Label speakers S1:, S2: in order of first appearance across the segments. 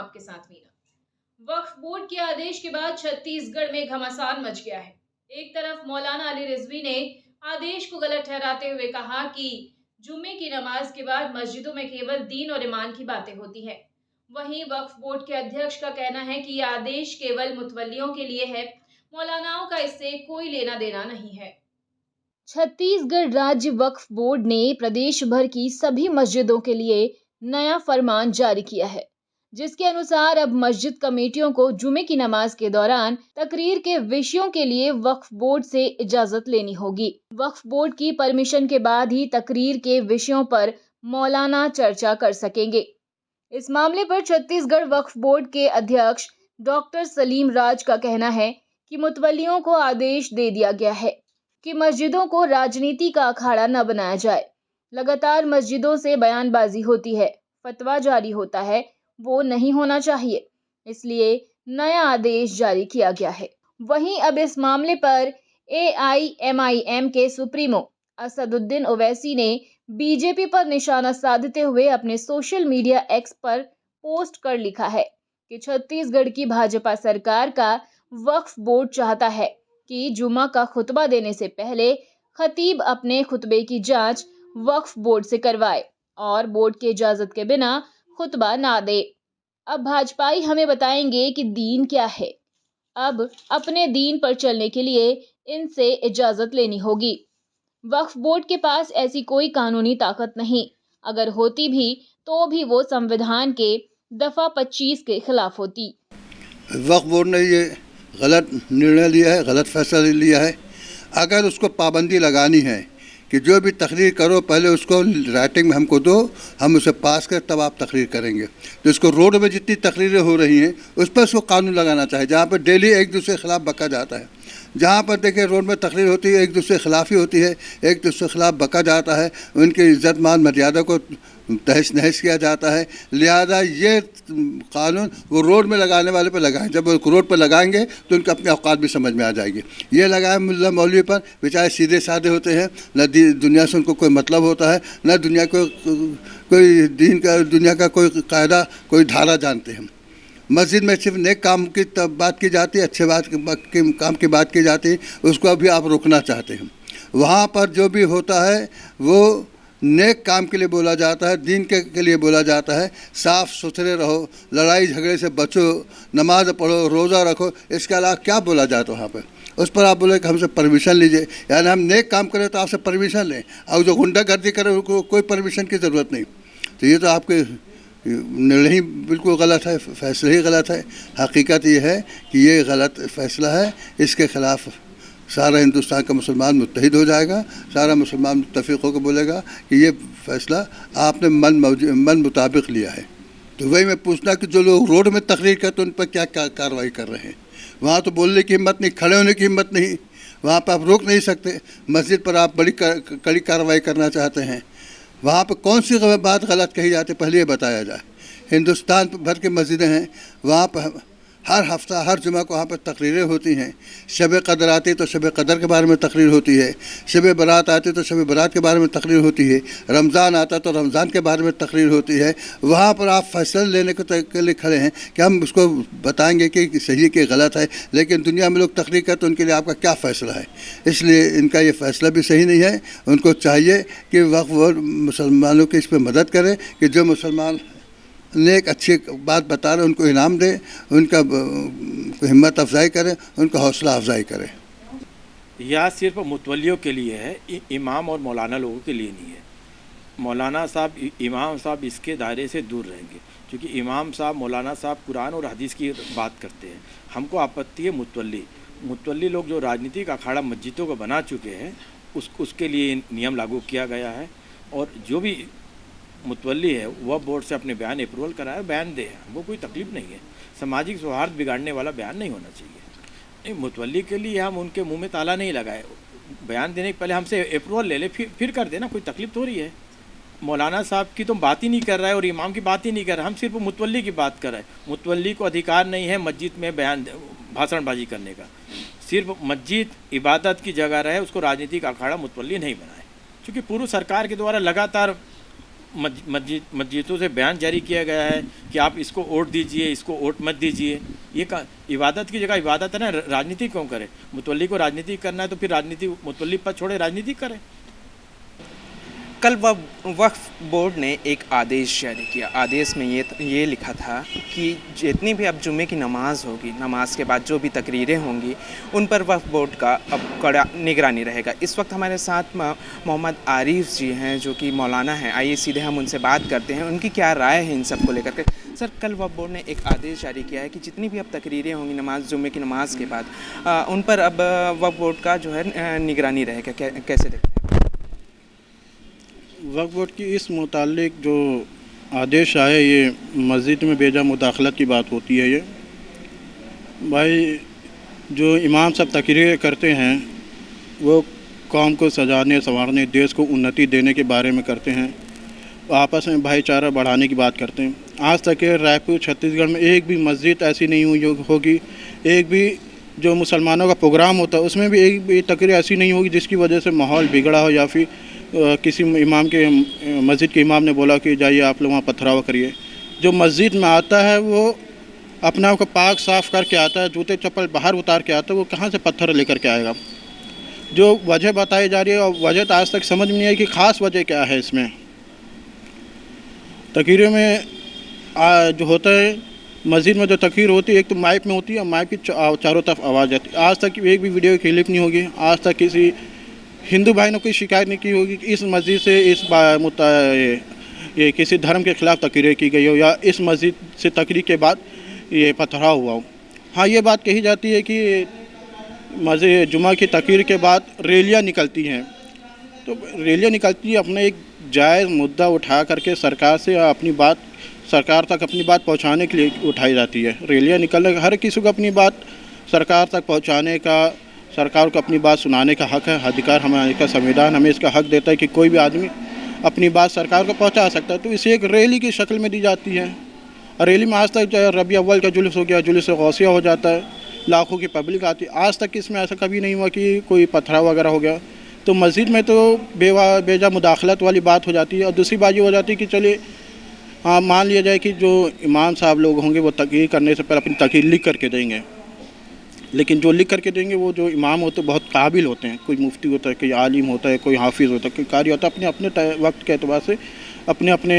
S1: आपके साथ मीना। वक्फ बोर्ड के आदेश के बाद छत्तीसगढ़ में घमासान मच गया है। एक तरफ मौलाना अली रिजवी ने आदेश को गलत ठहराते हुए कहा कि जुम्मे की नमाज के बाद मस्जिदों में केवल दीन और ईमान की बातें होती है। वहीं वक्फ बोर्ड के अध्यक्ष का कहना है कि यह आदेश केवल मुतवल्लियों के लिए है, मौलानाओं का इससे कोई लेना देना नहीं है। छत्तीसगढ़ राज्य वक्फ बोर्ड ने प्रदेश भर की सभी मस्जिदों के लिए नया फरमान जारी किया है, जिसके अनुसार अब मस्जिद कमेटियों को जुमे की नमाज के दौरान तकरीर के विषयों के लिए वक्फ बोर्ड से इजाजत लेनी होगी। वक्फ बोर्ड की परमिशन के बाद ही तकरीर के विषयों पर मौलाना चर्चा कर सकेंगे। इस मामले पर छत्तीसगढ़ वक्फ बोर्ड के अध्यक्ष डॉक्टर सलीम राज का कहना है कि मुतवल्लियों को आदेश दे दिया गया है कि मस्जिदों को राजनीति का अखाड़ा न बनाया जाए। लगातार मस्जिदों से बयानबाजी होती है, फतवा जारी होता है, वो नहीं होना चाहिए, इसलिए नया आदेश जारी किया गया है। वहीं अब इस मामले पर AIMIM के सुप्रीमो असदुद्दीन ओवैसी ने बीजेपी पर निशाना साधते हुए अपने सोशल मीडिया एक्स पर पोस्ट कर लिखा है कि छत्तीसगढ़ की भाजपा सरकार का वक्फ बोर्ड चाहता है कि जुमा का खुतबा देने से पहले खतीब अपने खुतबे की जांच वक्फ बोर्ड से करवाए और बोर्ड की इजाजत के बिना खुतबा ना दे। अब भाजपाई हमें बताएंगे कि दीन क्या है। अब अपने दीन पर चलने के लिए इनसे इजाजत लेनी होगी। वक्फ बोर्ड के पास ऐसी कोई कानूनी ताकत नहीं, अगर होती भी तो भी वो संविधान के दफा 25 के खिलाफ होती।
S2: वक्फ बोर्ड ने ये गलत निर्णय लिया है, गलत फैसला लिया है। अगर उसको पाबंदी लगानी है कि जो भी तकरीर करो पहले उसको राइटिंग में हमको दो, हम उसे पास कर तब आप तकरीर करेंगे। तो इसको रोड में जितनी तकरीरें हो रही हैं उस पर उसको कानून लगाना चाहिए, जहाँ पर डेली एक दूसरे के खिलाफ बका जाता है। जहाँ पर देखिए रोड में तकरीर होती है एक दूसरे के खिलाफ ही होती है, एक दूसरे के खिलाफ बका जाता है, उनकी इज्जत मान मर्यादा को तहस नहस किया जाता है। लिहाजा ये कानून वो रोड में लगाने वाले पर लगाएं। जब वो रोड पर लगाएंगे तो उनके अपने औकात भी समझ में आ जाएगी। ये लगाए मुल्ला मौलवी पर, बेचारे सीधे साधे होते हैं, न दुनिया से उनको कोई मतलब होता है, न दुनिया को कोई दीन का दुनिया का कोई कायदा कोई धारा जानते हैं। मस्जिद में सिर्फ नेक काम की बात की जाती है, अच्छे काम की बात की जाती है, उसको अभी आप रोकना चाहते हैं। वहाँ पर जो भी होता है वो नेक काम के लिए बोला जाता है, दीन के लिए बोला जाता है। साफ़ सुथरे रहो, लड़ाई झगड़े से बचो, नमाज पढ़ो, रोज़ा रखो, इसके अलावा क्या बोला जाता है वहाँ पर? उस पर आप बोले कि हमसे परमिशन लीजिए, यानी हम नेक काम करें तो आपसे परमिशन लें, और जो गुंडागर्दी करें उनको कोई परमिशन की ज़रूरत नहीं। तो ये तो आपके निर्णय ही बिल्कुल गलत है, फैसला ही गलत है। हकीकत ये है कि ये गलत फैसला है, इसके ख़िलाफ़ सारा हिंदुस्तान का मुसलमान मुत्तहिद हो जाएगा, सारा मुसलमान मुत्तफ़िक़ होकर बोलेगा कि ये फ़ैसला आपने मन मुताबिक लिया है। तो वही मैं पूछना कि जो लोग रोड में तकरीर करते उन पर क्या कार्रवाई कर रहे हैं? वहाँ तो बोलने की हिम्मत नहीं, खड़े होने की हिम्मत नहीं, वहाँ पर आप रोक नहीं सकते। मस्जिद पर आप बड़ी कड़ी कार्रवाई करना चाहते हैं, वहाँ पर कौन सी बात गलत कही जाती है पहले ये बताया जाए। हिंदुस्तान भर की मस्जिदें हैं, वहाँ पर हर हफ्ता हर जुमा को वहाँ पर तकरीरें होती हैं। शब कदर आती तो शब कदर के बारे में तकरीर होती है, शब बरात आती तो शब बरात के बारे में तकरीर होती है, रमज़ान आता तो रमज़ान के बारे में तकरीर होती है। वहाँ पर आप फैसला लेने के लिए खड़े हैं कि हम उसको बताएंगे कि सही कि गलत है, लेकिन दुनिया में लोग तकरीर करते तो उनके लिए आपका क्या फ़ैसला है? इसलिए इनका ये फ़ैसला भी सही नहीं है। उनको चाहिए कि वक्फ बोर्ड मुसलमानों की इस पर मदद करे कि जो मुसलमान ने एक अच्छी बात बता रहे उनको इनाम दें, उनका हिम्मत अफजाई करें, उनका हौसला अफजाई करें।
S3: यह सिर्फ मुतवल्लियों के लिए है, इमाम और मौलाना लोगों के लिए नहीं है। मौलाना साहब, इमाम साहब इसके दायरे से दूर रहेंगे, क्योंकि इमाम साहब, मौलाना साहब कुरान और हदीस की बात करते हैं। हमको आपत्ति है मुतवल्ली लोग जो राजनीतिक अखाड़ा मस्जिदों को बना चुके हैं उसके लिए नियम लागू किया गया है। और जो भी मुतवल्ली है वह बोर्ड से अपने बयान अप्रूवल कराए, बयान दे, हमको कोई तकलीफ नहीं है। सामाजिक सौहार्द बिगाड़ने वाला बयान नहीं होना चाहिए। नहीं, मुतवल्ली के लिए हम उनके मुंह में ताला नहीं लगाए। बयान देने के पहले हमसे अप्रूवल ले ले, फिर कर देना, कोई तकलीफ तो हो रही है। मौलाना साहब की तो बात ही नहीं कर रहा है और इमाम की बात ही नहीं कर रहा, हम सिर्फ मुतवल्ली की बात कर रहे हैं। मुतवल्ली को अधिकार नहीं है मस्जिद में भाषणबाजी करने का। सिर्फ मस्जिद इबादत की जगह रहे, उसको राजनीतिक अखाड़ा मुतवल्ली नहीं बनाए। क्योंकि पूर्व सरकार के द्वारा लगातार मस्जिदों से बयान जारी किया गया है कि आप इसको वोट दीजिए, इसको वोट मत दीजिए। ये का इबादत की जगह इबादत है ना, राजनीति क्यों करे? मुतवल्ली को राजनीति करना है तो फिर राजनीति मुतवल्ली पद छोड़े राजनीति करे।
S4: कल वक्फ बोर्ड ने एक आदेश जारी किया। आदेश में ये लिखा था कि जितनी भी अब जुम्मे की नमाज होगी, नमाज के बाद जो भी तकरीरें होंगी, उन पर वक्फ बोर्ड का अब कड़ा निगरानी रहेगा। इस वक्त हमारे साथ मोहम्मद आरिफ जी हैं जो कि मौलाना हैं। आइए सीधे हम उनसे बात करते हैं, उनकी क्या राय है इन सब को लेकर के। सर, कल वक्फ बोर्ड ने एक आदेश जारी किया है कि जितनी भी अब तकरीरें होंगी नमाज जुम्मे की नमाज के बाद, उन पर अब वक्फ बोर्ड का जो है निगरानी रहेगा। कैसे देखते हैं?
S5: वक्फ बोर्ड की इस मुतालिक जो आदेश आए, ये मस्जिद में बेजा मुदाखलत की बात होती है। ये भाई जो इमाम सब तकरीरें करते हैं वो कौम को सजाने संवारने, देश को उन्नति देने के बारे में करते हैं, आपस में भाईचारा बढ़ाने की बात करते हैं। आज तक रायपुर छत्तीसगढ़ में एक भी मस्जिद ऐसी नहीं हुई होगी, एक भी जो मुसलमानों का प्रोग्राम होता है उसमें भी एक भी तकरीर ऐसी नहीं होगी जिसकी वजह से माहौल बिगड़ा हो या फिर किसी इमाम के मस्जिद के इमाम ने बोला कि जाइए आप लोग वहाँ पथरावा करिए। जो मस्जिद में आता है वो अपना को पाक साफ़ करके आता है, जूते चप्पल बाहर उतार के आता है, वो कहाँ से पत्थर लेकर के आएगा। जो वजह बताई जा रही है और वजह तो आज तक समझ में नहीं आई कि ख़ास वजह क्या है इसमें। तकरीर में जो होता है मस्जिद में जो तकरीर होती है, एक तो माइक में होती है, माइक की चारों तरफ आवाज़ आती है। आज तक एक भी वीडियो क्लिप नहीं होगी, आज तक किसी हिंदू भाई ने कोई शिकायत नहीं की होगी कि इस मस्जिद से ये किसी धर्म के ख़िलाफ़ तकरीर की गई हो या इस मस्जिद से तकरीर के बाद ये पथराव हुआ हो। हाँ, ये बात कही जाती है कि मस्जिद जुमा की तकरीर के बाद रैलियाँ निकलती हैं, तो रैलियाँ निकलती है अपने एक जायज़ मुद्दा उठा करके सरकार से अपनी बात, सरकार तक अपनी बात पहुंचाने के लिए उठाई जाती है। रैलियाँ निकलने हर किसी को अपनी बात सरकार तक पहुंचाने का, सरकार को अपनी बात सुनाने का हक़ है, अधिकार हमारे का संविधान हमें इसका हक़ देता है कि कोई भी आदमी अपनी बात सरकार को पहुंचा सकता है। तो इसे एक रैली की शक्ल में दी जाती है। और रैली में आज तक रबी अव्वल का जुलूस हो गया, जुलूस गौसिया हो जाता है, लाखों की पब्लिक आती है। आज तक इसमें ऐसा कभी नहीं हुआ कि कोई पथराव वगैरह हो गया। तो मस्जिद में तो बेजा मुदाखलत वाली बात हो जाती है। और दूसरी बात ये हो जाती है कि चलिए हाँ, मान लिया जाए कि जो इमाम साहब लोग होंगे वो तकरीर करने से पहले अपनी तकरीर लिख करके देंगे, लेकिन जो लिख करके देंगे वो जो इमाम होते हैं बहुत काबिल होते हैं। कोई मुफ्ती होता है, कोई आलिम होता है, कोई हाफिज़ होता है, कोई कारी होता है। अपने अपने वक्त के अतबार से, अपने अपने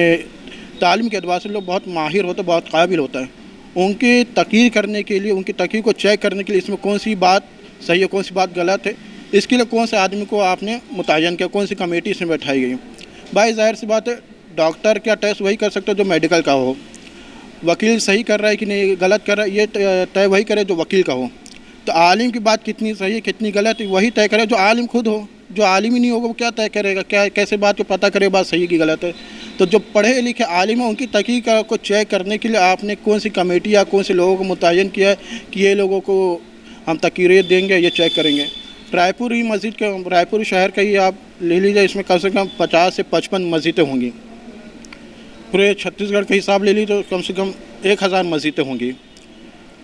S5: तालीम के अतबार से लोग बहुत माहिर होते हैं, बहुत काबिल होता है। उनकी तकरीर करने के लिए, उनकी तकरीर को चेक करने के लिए इसमें कौन सी बात सही है, कौन सी बात गलत है, इसके लिए कौन से आदमी को आपने मुतय्यन किया, कौन सी कमेटी इसमें बैठाई गई। भाई जाहिर सी बात है, डॉक्टर क्या टेस्ट वही कर सकते हो जो मेडिकल का हो, वकील सही कर रहा है कि नहीं गलत कर रहा है ये तय वही करे जो वकील का हो। तो आलिम की बात कितनी सही है कितनी गलत है वही तय करे जो आलिम खुद हो। जो आलिम ही नहीं होगा वो क्या तय करेगा, क्या कैसे बात को पता करे बात सही की गलत है। तो जो पढ़े लिखे आलिम है उनकी तहकीक को चेक करने के लिए आपने कौन सी कमेटी या कौन से लोगों को मुतय्यन किया है कि ये लोगों को हम तकरीरें देंगे, ये चेक करेंगे। रायपुर ही मस्जिद के, रायपुर शहर का ही आप ले लीजिए, इसमें कम से कम 50 से 55 मस्जिदें होंगी। पूरे छत्तीसगढ़ का हिसाब ले लीजिए तो कम से कम 1000 मस्जिदें होंगी।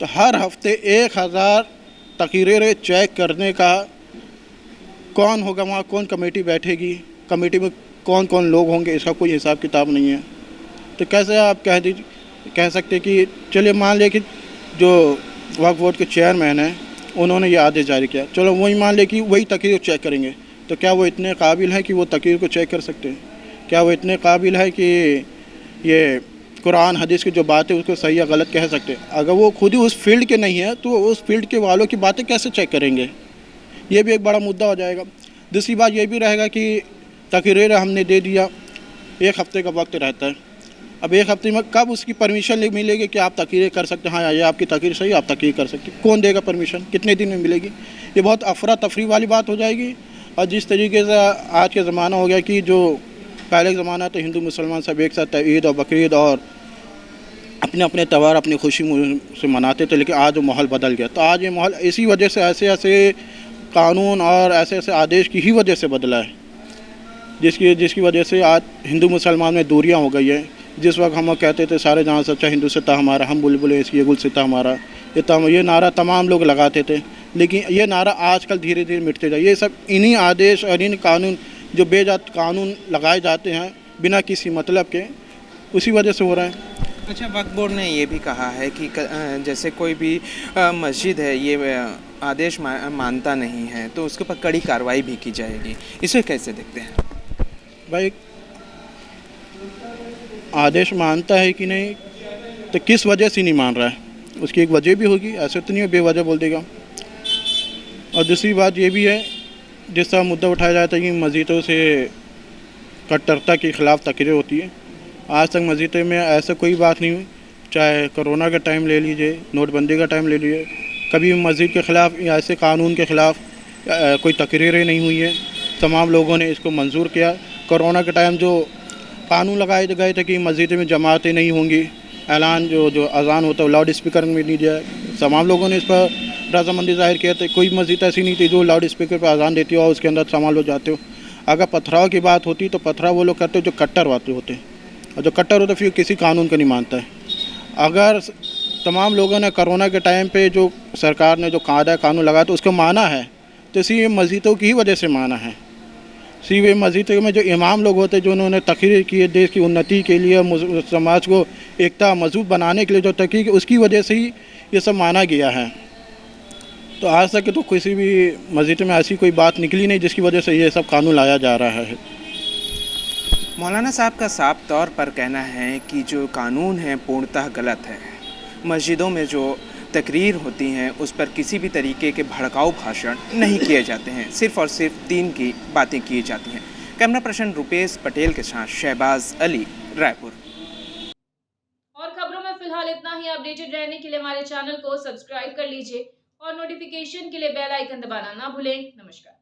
S5: तो हर हफ्ते 1000 तकरीरें चेक करने का कौन होगा वहाँ, कौन कमेटी बैठेगी, कमेटी में कौन कौन लोग होंगे, इसका कोई हिसाब किताब नहीं है। तो कैसे आप कह सकते कि चलिए मान लें कि जो वक्फ बोर्ड के चेयरमैन हैं उन्होंने ये आदेश जारी किया, चलो वही मान लें कि वही तकरीर चेक करेंगे। तो क्या वो इतने काबिल हैं कि वो तकरीर को चेक कर सकते हैं? क्या वो इतने काबिल है कि ये कुरान हदीस की जो बात है उसको सही या गलत कह सकते हैं? अगर वो खुद ही उस फील्ड के नहीं है तो उस फील्ड के वालों की बातें कैसे चेक करेंगे? ये भी एक बड़ा मुद्दा हो जाएगा। दूसरी बात ये भी रहेगा कि तकरीर हमने दे दिया, 1 हफ्ते का वक्त रहता है। अब 1 हफ्ते में कब उसकी परमिशन मिलेगी कि आप तकरीर कर सकते हैं? हाँ, ये आपकी तकरीर सही, आप तकरीर कर सकते हैं। कौन देगा परमिशन? कितने दिन में मिलेगी? ये बहुत अफरा तफरी वाली बात हो जाएगी। और जिस तरीके से आज के ज़माना हो गया कि जो पहले का ज़माना तो हिंदू मुसलमान सब एक साथ ईद और बकरीद और अपने अपने त्यौहार अपनी खुशी से मनाते थे, लेकिन आज वो माहौल बदल गया। तो आज ये माहौल इसी वजह से ऐसे कानून और ऐसे आदेश की ही वजह से बदला है, जिसकी वजह से आज हिंदू मुसलमान में दूरियां हो गई है। जिस वक्त हम कहते थे सारे जहाँ सच्चा हिंदू सिता हमारा, हम बुलबुले इसकी ये गुल सिता हमारा, ये नारा तमाम लोग लगाते थे, लेकिन ये नारा आजकल धीरे धीरे मिटते जाए। ये सब इन्हीं आदेश और इन कानून जो बेजात कानून लगाए जाते हैं बिना किसी मतलब के, उसी वजह से हो रहा है।
S4: अच्छा, वक्फ बोर्ड ने ये भी कहा है कि जैसे कोई भी मस्जिद है ये आदेश मानता नहीं है तो उसके ऊपर कड़ी कार्रवाई भी की जाएगी, इसे कैसे देखते हैं?
S5: भाई आदेश मानता है कि नहीं, तो किस वजह से नहीं मान रहा है, उसकी एक वजह भी होगी, ऐसे तो नहीं है बेवजह बोल देगा। और दूसरी बात ये भी है, जिस तरह मुद्दा उठाया जाता है कि मस्जिदों से कट्टरता के ख़िलाफ़ तकरीर होती है, आज तक मस्जिदों में ऐसा कोई बात नहीं हुई। चाहे कोरोना का टाइम ले लीजिए, नोटबंदी का टाइम ले लीजिए, कभी मस्जिद के ख़िलाफ़ या ऐसे कानून के ख़िलाफ़ कोई तकरीरें नहीं हुई है। तमाम लोगों ने इसको मंजूर किया। कोरोना के टाइम जो कानून लगाए गए थे कि मस्जिद में जमातें नहीं होंगी, ऐलान जो अज़ान होता है लाउड स्पीकर में नहीं दिया, तमाम लोगों ने इस पर रजामंदी ज़ाहिर किया था। कोई मस्जिद ऐसी नहीं थी जो लाउड स्पीकर पर अज़ान देती हो और उसके अंदर तमाम लोग जाते हो। अगर पथराव की बात होती तो पथराव वो लोग करते जो कट्टर वाले होते, और जो कट्टर होते फिर किसी कानून को नहीं मानता है। अगर तमाम लोगों ने कोरोना के टाइम पे जो सरकार ने जो कायदा कानून लगाया तो उसको माना है, तो इसी मस्जिदों की ही वजह से माना है। सी वे मस्जिदों में जो इमाम लोग होते जो उन्होंने तकरीर की देश की उन्नति के लिए, समाज को एकता मजबूत बनाने के लिए जो तकरीर की, उसकी वजह से ही ये सब माना गया है। तो आज तक तो किसी भी मस्जिद में ऐसी कोई बात निकली नहीं जिसकी वजह से ये सब कानून लाया जा रहा है।
S4: मौलाना साहब का साफ तौर पर कहना है कि जो कानून है पूर्णतः गलत है। मस्जिदों में जो तकरीर होती हैं उस पर किसी भी तरीके के भड़काऊ भाषण नहीं किए जाते हैं, सिर्फ़ और सिर्फ दीन की बातें की जाती हैं। कैमरा पर्सन रुपेश पटेल के साथ शहबाज अली, रायपुर।
S1: और खबरों में फिलहाल इतना ही। अपडेटेड रहने के लिए हमारे चैनल को सब्सक्राइब कर लीजिए और नोटिफिकेशन के लिए बेल आइकन दबाना ना भूलें। नमस्कार।